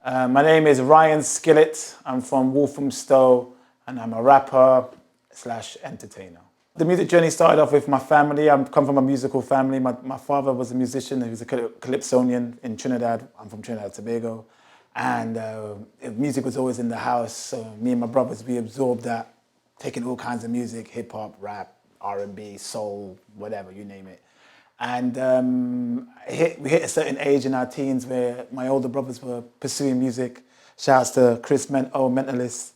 My name is Ryan Skillit. I'm from Walthamstow and I'm a rapper slash entertainer. The music journey started off with my family. I come from a musical family. My father was a musician. He was a calypsonian in Trinidad. I'm from Trinidad and Tobago. And music was always in the house. So me and my brothers, we absorbed that, taking all kinds of music, hip hop, rap, R&B, soul, whatever, you name it. And we hit a certain age in our teens where my older brothers were pursuing music. Shouts to Chris Mentalist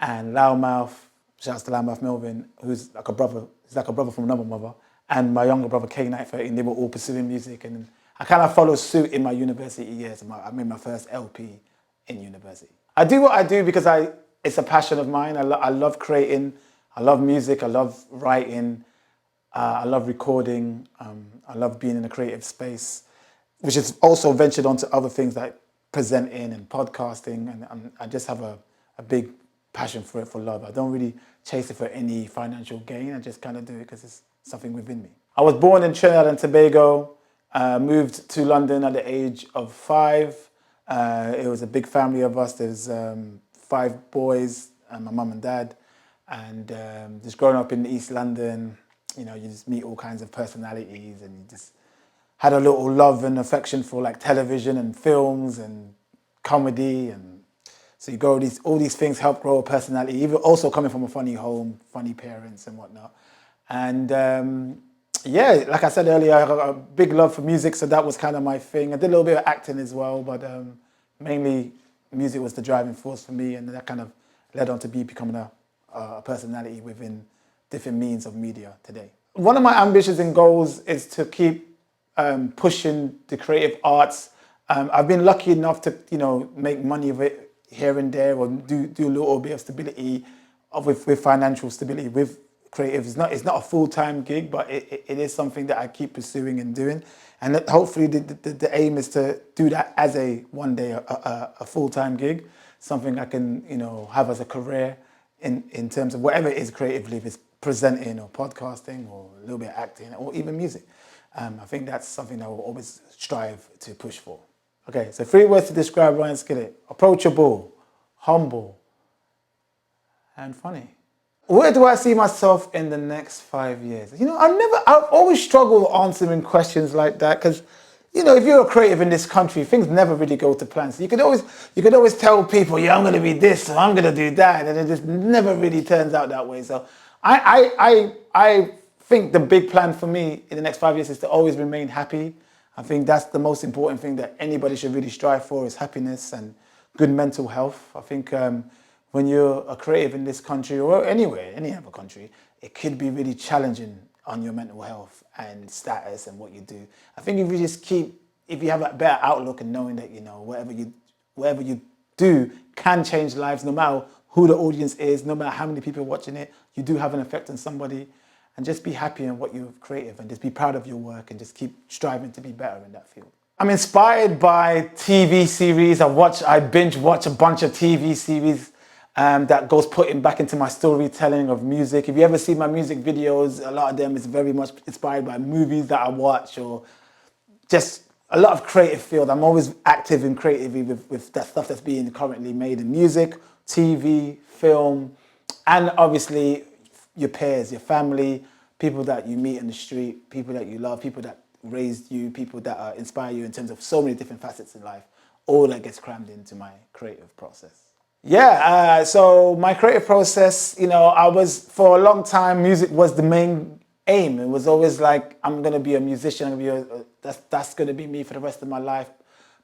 and Loudmouth. Shouts to Loudmouth Melvin, who's like a brother. He's like a brother from another mother. And my younger brother K-Night13. They were all pursuing music, and I kind of followed suit in my university years. I made my first LP in university. I do what I do because it's a passion of mine. I love creating. I love music. I love writing. I love recording. I love being in a creative space, which has also ventured onto other things like presenting and podcasting. And I just have a big passion for it, for love. I don't really chase it for any financial gain. I just kind of do it because it's something within me. I was born in Trinidad and Tobago, moved to London at the age of 5. It was a big family of us. There's 5 boys and my mum and dad. And just growing up in East London, you know, you just meet all kinds of personalities, and you just had a little love and affection for like television and films and comedy, and so you grow all these things help grow a personality. Even also coming from a funny home, funny parents and whatnot, and yeah, like I said earlier, I got a big love for music, so that was kind of my thing. I did a little bit of acting as well, but mainly music was the driving force for me, and that kind of led on to becoming a personality within different means of media today. One of my ambitions and goals is to keep pushing the creative arts. I've been lucky enough to, you know, make money of it here and there, or do a little bit of stability with financial stability with creative. It's not a full-time gig, but it is something that I keep pursuing and doing. And hopefully the aim is to do that as one day a full-time gig, something I can, you know, have as a career in terms of whatever it is creatively, if it's presenting or podcasting or a little bit of acting or even music. I think that's something I will always strive to push for. Okay, so 3 words to describe Ryan Skillit: approachable, humble, and funny. Where do I see myself in the next 5 years? You know, I've always struggled answering questions like that because, you know, if you're a creative in this country, things never really go to plan. So you could always tell people, yeah, I'm going to be this or I'm going to do that, and it just never really turns out that way. So I think the big plan for me in the next 5 years is to always remain happy. I think that's the most important thing that anybody should really strive for, is happiness and good mental health. I think when you're a creative in this country or anywhere, any other country, it could be really challenging on your mental health and status and what you do. I think if you have a better outlook and knowing that, you know, whatever you do can change lives, no matter who the audience is, no matter how many people are watching it, you do have an effect on somebody. And just be happy in what you're creative, and just be proud of your work, and just keep striving to be better in that field. I'm inspired by TV series. I binge watch a bunch of TV series that goes putting back into my storytelling of music. If you ever see my music videos, a lot of them is very much inspired by movies that I watch, or just a lot of creative field. I'm always active and creatively with that stuff that's being currently made in music, TV, film, and obviously your peers, your family, people that you meet in the street, people that you love, people that raised you, people that inspire you in terms of so many different facets in life. All that gets crammed into my creative process. Yeah, so my creative process, you know, for a long time, music was the main aim. It was always like, I'm going to be a musician, that's going to be me for the rest of my life.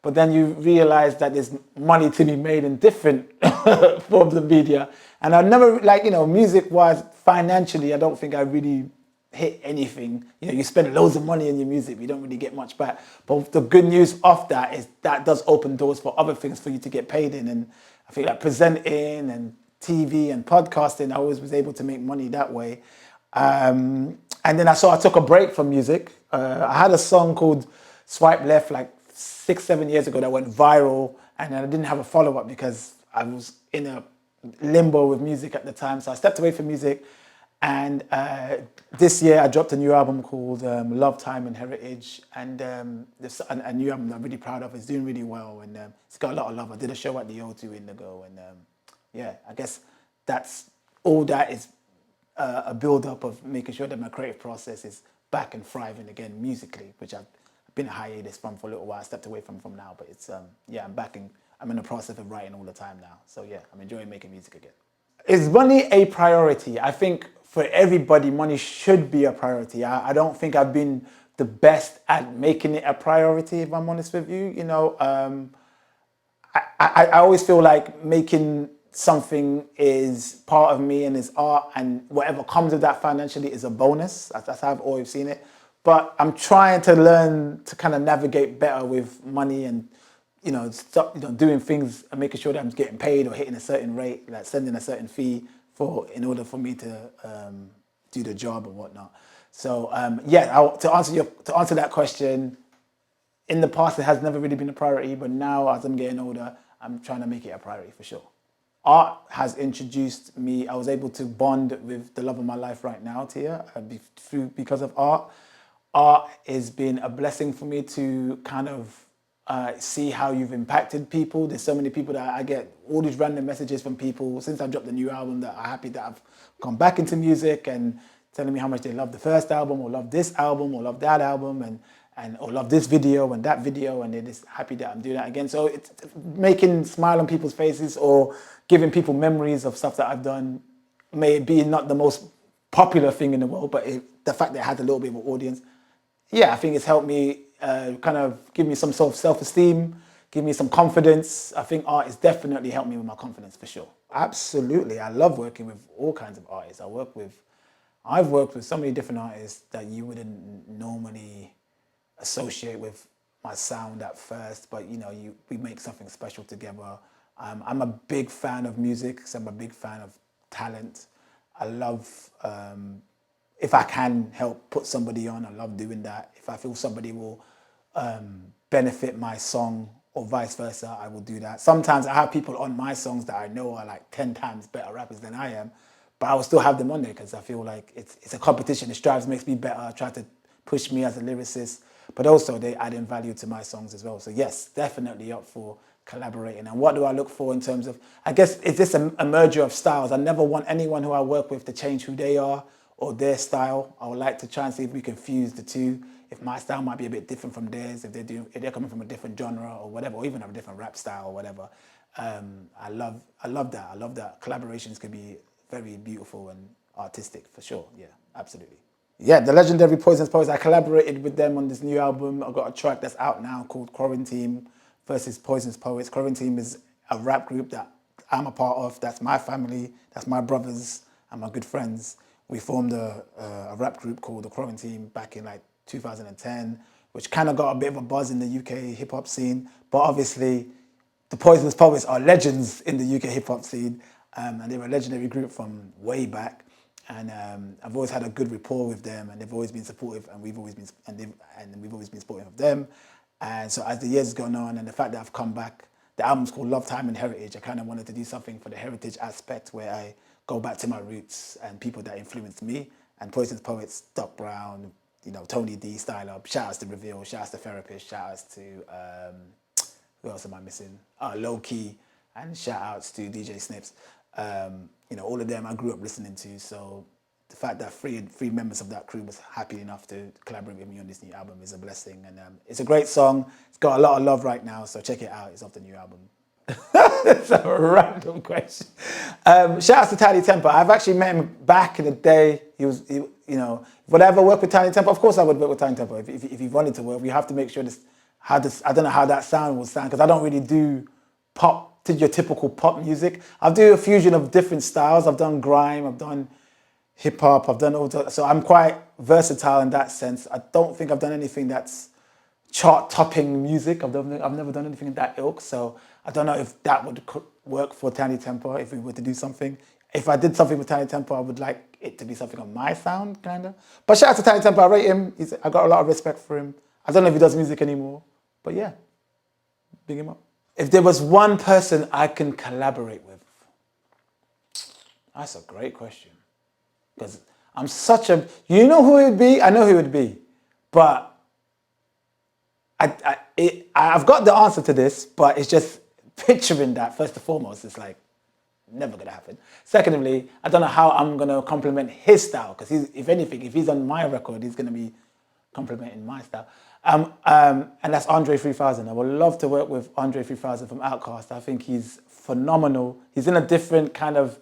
But then you realize that there's money to be made in different forms of media. And I never, like, you know, music-wise, financially, I don't think I really hit anything. You know, you spend loads of money on your music, but you don't really get much back. But the good news of that is that does open doors for other things for you to get paid in. And I think like presenting and TV and podcasting, I always was able to make money that way. And then I took a break from music. I had a song called Swipe Left like 6-7 years ago that went viral, and I didn't have a follow-up because I was in a limbo with music at the time. So I stepped away from music, And this year I dropped a new album called Love, Time and Heritage, and this a new album that I'm really proud of. It's doing really well, and it's got a lot of love. I did a show at the O2 Indigo, and yeah, I guess that's all that is a build-up of making sure that my creative process is back and thriving again musically, which I've been a hiatus from for a little while. I stepped away from now, but it's yeah, I'm back and I'm in the process of writing all the time now. So yeah, I'm enjoying making music again. Is money a priority? I think for everybody, money should be a priority. I don't think I've been the best at making it a priority, if I'm honest with you. You know, I always feel like making something is part of me and is art, and whatever comes with that financially is a bonus. That's how I've always seen it. But I'm trying to learn to kind of navigate better with money and, you know, stop, you know, doing things and making sure that I'm getting paid or hitting a certain rate, like sending a certain fee in order for me to do the job and whatnot. So yeah, to answer that question, in the past it has never really been a priority, but now as I'm getting older, I'm trying to make it a priority for sure. Art has introduced me. I was able to bond with the love of my life right now, Tia, because of art. Art has been a blessing for me to kind of see how you've impacted people. There's so many people that I get all these random messages from people since I dropped the new album that are happy that I've gone back into music and telling me how much they love the first album or love this album or love that album and or love this video and that video, and they're just happy that I'm doing that again. So it's making smile on people's faces or giving people memories of stuff that I've done may be not the most popular thing in the world, but the fact that it has a little bit of an audience, yeah, I think it's helped me kind of give me some sort of self-esteem, give me some confidence. I think art has definitely helped me with my confidence for sure. Absolutely, I love working with all kinds of artists. I've worked with so many different artists that you wouldn't normally associate with my sound at first, but you know, we make something special together. I'm a big fan of music, so I'm a big fan of talent. I love, if I can help put somebody on, I love doing that. If I feel somebody will benefit my song or vice versa, I will do that. Sometimes I have people on my songs that I know are like 10 times better rappers than I am, but I will still have them on there because I feel like it's a competition. It strives, makes me better, try to push me as a lyricist, but also they add in value to my songs as well. So yes, definitely up for collaborating. And what do I look for in terms of, I guess, it's just a merger of styles. I never want anyone who I work with to change who they are or their style. I would like to try and see if we can fuse the two. If my style might be a bit different from theirs, if they're coming from a different genre or whatever, or even a different rap style or whatever. I love that. I love that. Collaborations can be very beautiful and artistic for sure. Yeah, absolutely. Yeah, the legendary Poisonous Poets, I collaborated with them on this new album. I've got a track that's out now called Quarantine versus Poisonous Poets. Quarantine is a rap group that I'm a part of. That's my family, that's my brothers and my good friends. We formed a rap group called The Quarantine back in like 2010, which kind of got a bit of a buzz in the UK hip hop scene. But obviously, the Poisonous Poets are legends in the UK hip hop scene, and they're a legendary group from way back. And I've always had a good rapport with them, and they've always been supportive, and we've always been supportive of them. And so as the years gone on, and the fact that I've come back, the album's called Love, Time and Heritage. I kind of wanted to do something for the heritage aspect where I go back to my roots and people that influenced me. And Poisonous Poets, Doc Brown, you know, Tony D, Style Up. Shout outs to Reveal, shout outs to Therapist, shout outs to who else am I missing? Low Key, and shout outs to DJ Snips. You know, all of them I grew up listening to, so the fact that three members of that crew was happy enough to collaborate with me on this new album is a blessing, and it's a great song. It's got a lot of love right now, so check it out. It's off the new album. That's a random question. Shout out to Tiny Temper. I've actually met him back in the day. You know, would I ever work with Tiny Temper? Of course I would work with Tiny Temper. If he wanted to work, we have to make sure I don't know how that sound will sound, because I don't really do pop, to your typical pop music. I do a fusion of different styles. I've done grime, I've done hip hop, I've done all that. So I'm quite versatile in that sense. I don't think I've done anything that's chart topping music. I've never done anything in that ilk. So I don't know if that would work for Tiny Temper if we were to do something. If I did something with Tiny Temper, I would like it to be something on my sound, kind of. But shout out to Tiny Temper. I rate him. I got a lot of respect for him. I don't know if he does music anymore, but yeah, big him up. If there was one person I can collaborate with, that's a great question. because I'm such a, you know who it would be? I know who it would be, but I've got the answer to this, but it's just picturing that first and foremost, it's like never gonna happen. Secondly, I don't know how I'm gonna complement his style, because if anything, if he's on my record, he's gonna be complementing my style. And that's Andre 3000. I would love to work with Andre 3000 from Outkast. I think he's phenomenal. He's in a different kind of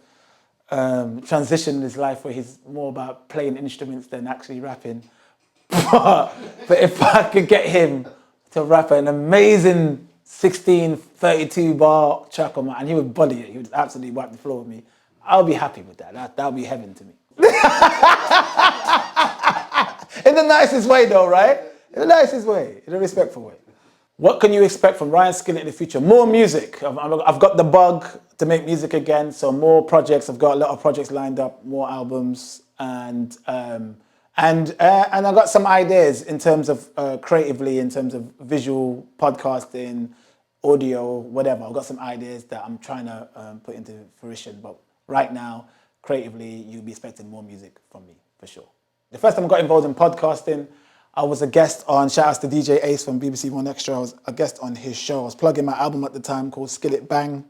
transition in his life where he's more about playing instruments than actually rapping. But if I could get him to rap an amazing 1632 bar track on and he would body it, he would absolutely wipe the floor with me, I'll be happy with that. That'll be heaven to me. In the nicest way though, right? In the nicest way, in a respectful way. What can you expect from Ryan Skillit in the future? More music. I've got the bug to make music again, so more projects. I've got a lot of projects lined up, more albums, and I've got some ideas in terms of creatively, in terms of visual, podcasting, audio, whatever. I've got some ideas that I'm trying to put into fruition. But right now, creatively, you'll be expecting more music from me, for sure. The first time I got involved in podcasting, I was a guest on, shout outs to DJ Ace from BBC One Extra. I was a guest on his show. I was plugging my album at the time called Skillit Bang.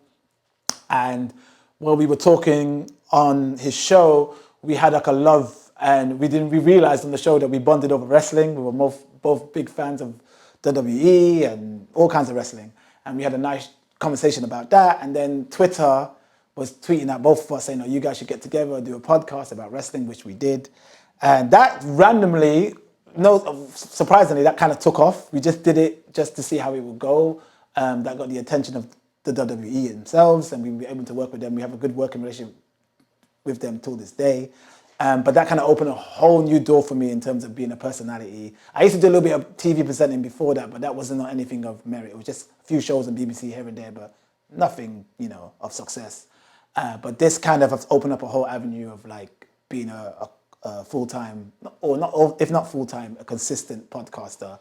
And while we were talking on his show, we had like a love, and we realized on the show that we bonded over wrestling. We were both big fans of WWE and all kinds of wrestling. And we had a nice conversation about that. And then Twitter was tweeting at both of us saying, oh, you guys should get together and do a podcast about wrestling, which we did. And that randomly, surprisingly, that kind of took off. We just did it just to see how it would go. That got the attention of the WWE themselves, and we were able to work with them. We have a good working relationship with them till this day. But that kind of opened a whole new door for me in terms of being a personality. I used to do a little bit of TV presenting before that, but that wasn't anything of merit. It was just a few shows on BBC here and there, but nothing, of success. But this kind of has opened up a whole avenue of like being a full-time, or not, if not full-time, a consistent podcaster,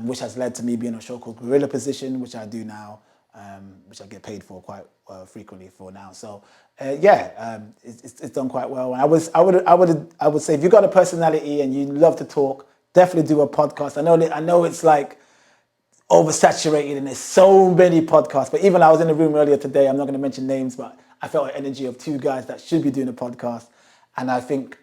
which has led to me being on a show called Gorilla Position, which I do now, which I get paid for quite frequently for now. So it's done quite well. And I would say if you've got a personality and you love to talk, definitely do a podcast. I know it's like oversaturated and there's so many podcasts. But even I was in the room earlier today. I'm not going to mention names, but I felt an energy of two guys that should be doing a podcast. And I think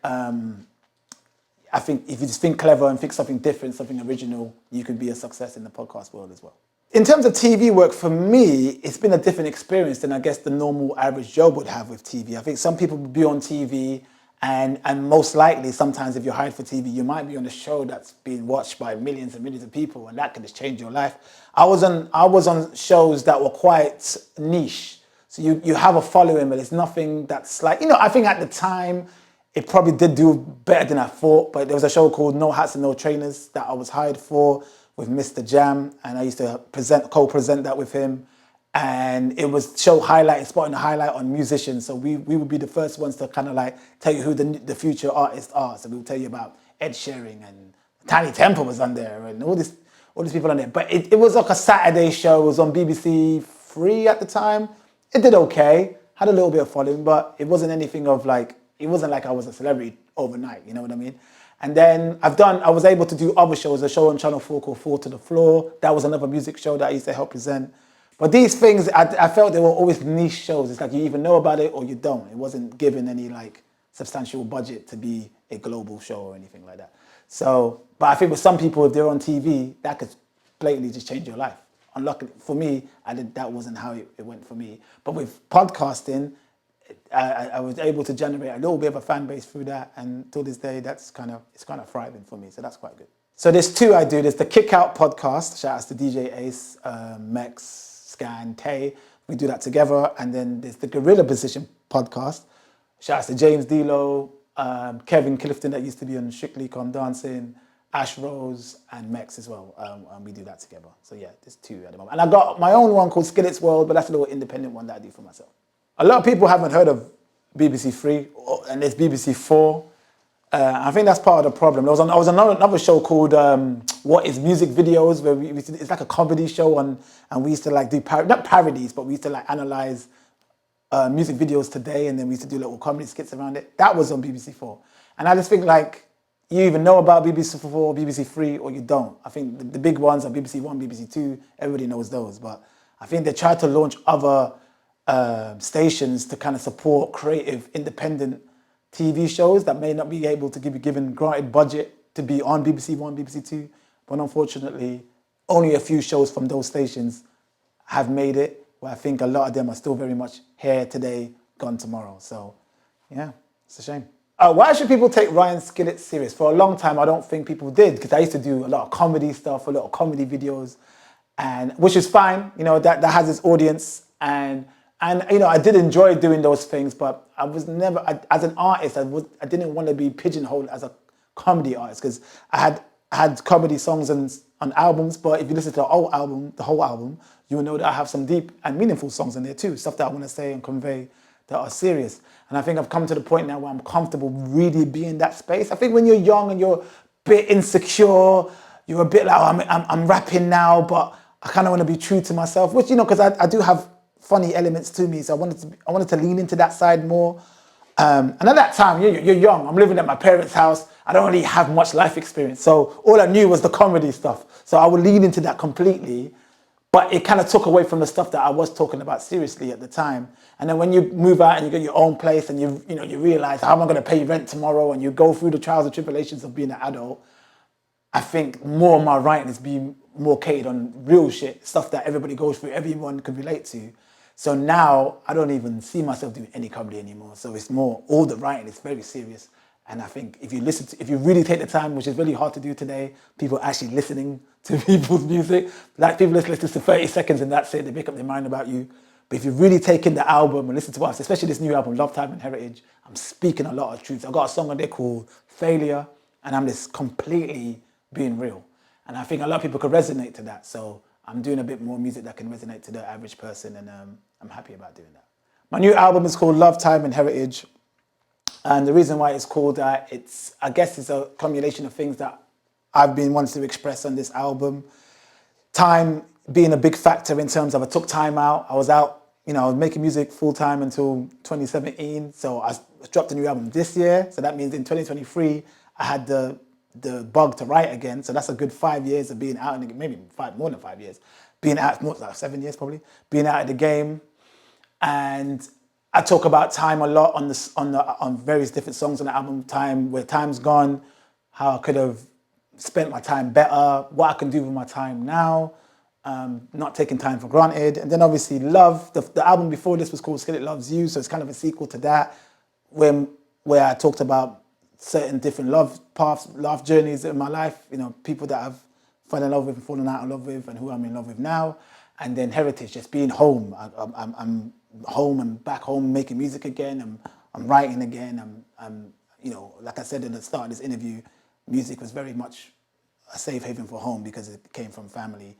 if you just think clever and think something different, something original, you can be a success in the podcast world as well. In terms of TV work, for me, it's been a different experience than I guess the normal average Joe would have with TV. I think some people would be on TV and most likely sometimes if you're hired for TV, you might be on a show that's being watched by millions and millions of people, and that can just change your life. I was on shows that were quite niche. So you have a following, but it's nothing that's like, I think at the time, it probably did do better than I thought, but there was a show called No Hats and No Trainers that I was hired for with Mr. Jam, and I used to co-present that with him. And it was spotting the highlight on musicians. So we would be the first ones to kind of like tell you who the future artists are. So we would tell you about Ed Sheeran, and Tiny Temple was on there, and all these people on there. But it was like a Saturday show. It was on BBC 3 at the time. It did okay, had a little bit of following, but it wasn't anything of like, it wasn't like I was a celebrity overnight, you know what I mean? And then I was able to do other shows, a show on Channel 4 called Fall to the Floor. That was another music show that I used to help present. But these things, I felt they were always niche shows. It's like you either know about it or you don't. It wasn't given any like substantial budget to be a global show or anything like that. So, but I think with some people, if they're on TV, that could blatantly just change your life. Unluckily for me, that wasn't how it went for me. But with podcasting, I was able to generate a little bit of a fan base through that, and till this day, it's kind of thriving for me. So that's quite good. So there's two I do. There's the Kick Out podcast. Shout outs to DJ Ace, Mex, Scan, Tay. We do that together. And then there's the Gorilla Position podcast. Shout outs to James D'Lo, Kevin Clifton that used to be on Strictly Come Dancing, Ash Rose, and Mex as well. And we do that together. So yeah, there's two at the moment. And I got my own one called Skillit's World, but that's a little independent one that I do for myself. A lot of people haven't heard of BBC 3, and there's BBC 4. I think that's part of the problem. I was on another show called What Is Music Videos, where it's like a comedy show, and we used to like do not parodies, but we used to like analyze music videos today, and then we used to do little comedy skits around it. That was on BBC Four. And I just think like, you either know about BBC Four, BBC Three, or you don't. I think the big ones are BBC One, BBC Two, everybody knows those. But I think they tried to launch other stations to kind of support creative, independent TV shows that may not be able to be given granted budget to be on BBC One, BBC Two. But unfortunately, only a few shows from those stations have made it, where I think a lot of them are still very much here today, gone tomorrow. So, yeah, it's a shame. Why should people take Ryan Skillit serious? For a long time, I don't think people did, because I used to do a lot of comedy stuff, a lot of comedy videos, and which is fine. You know, that has its audience, and you know, I did enjoy doing those things, but I was never, as an artist, I didn't want to be pigeonholed as a comedy artist, because I had comedy songs on albums, but if you listen to the whole album, you will know that I have some deep and meaningful songs in there too, stuff that I want to say and convey that are serious. And I think I've come to the point now where I'm comfortable really being in that space. I think when you're young and you're a bit insecure, you're a bit like, oh, I'm rapping now, but I kind of want to be true to myself, which, you know, because I do have funny elements to me, so I wanted to lean into that side more. And at that time, you're young. I'm living at my parents' house. I don't really have much life experience, so all I knew was the comedy stuff. So I would lean into that completely, but it kind of took away from the stuff that I was talking about seriously at the time. And then when you move out and you get your own place and you realize, how am I going to pay rent tomorrow? And you go through the trials and tribulations of being an adult. I think more of my writing is being more catered on real shit, stuff that everybody goes through, everyone can relate to. So now I don't even see myself doing any comedy anymore. So it's more, all the writing is very serious. And I think if you really take the time, which is really hard to do today, people actually listening to people's music, like people listen to 30 seconds and that's it, they make up their mind about you. But if you really take in the album and listen to us, especially this new album, Love, Time and Heritage, I'm speaking a lot of truth. I've got a song on there called Failure, and I'm just completely being real. And I think a lot of people could resonate to that. So I'm doing a bit more music that can resonate to the average person, and I'm happy about doing that. My new album is called Love, Time and Heritage. And the reason why it's called that, I guess it's a combination of things that I've been wanting to express on this album. Time being a big factor in terms of I took time out. I was out, you know, I was making music full time until 2017. So I dropped a new album this year. So that means in 2023, I had the bug to write again. So that's a good 5 years of being out, maybe more than 5 years. Being out, more like 7 years probably, being out of the game. And I talk about time a lot on various different songs on the album. Time, where time's gone, how I could have spent my time better, what I can do with my time now, not taking time for granted. And then obviously Love, the album before this was called Skillit Loves You, so it's kind of a sequel to that, where I talked about certain different love paths, love journeys in my life, you know, people that I've fallen in love with and fallen out of love with and who I'm in love with now. And then Heritage, just being home. I'm home and back home making music again. I'm writing again. I'm, you know, like I said at the start of this interview, music was very much a safe haven for home because it came from family.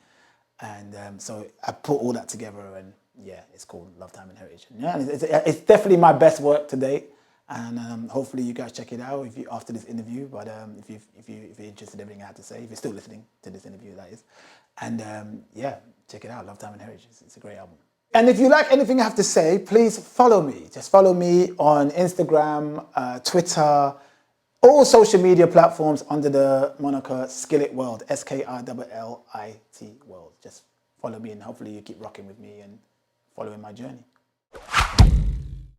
And so I put all that together, and yeah, it's called Love, Time and Heritage. And yeah, it's definitely my best work to date. And hopefully you guys check it out after this interview. But if you're interested in everything I have to say, if you're still listening to this interview, that is. And yeah, check it out, Love, Time and Heritage. It's a great album. And if you like anything I have to say, please follow me. Just follow me on Instagram, Twitter, all social media platforms under the moniker Skillit World, SKILLIT World. Just follow me, and hopefully you keep rocking with me and following my journey.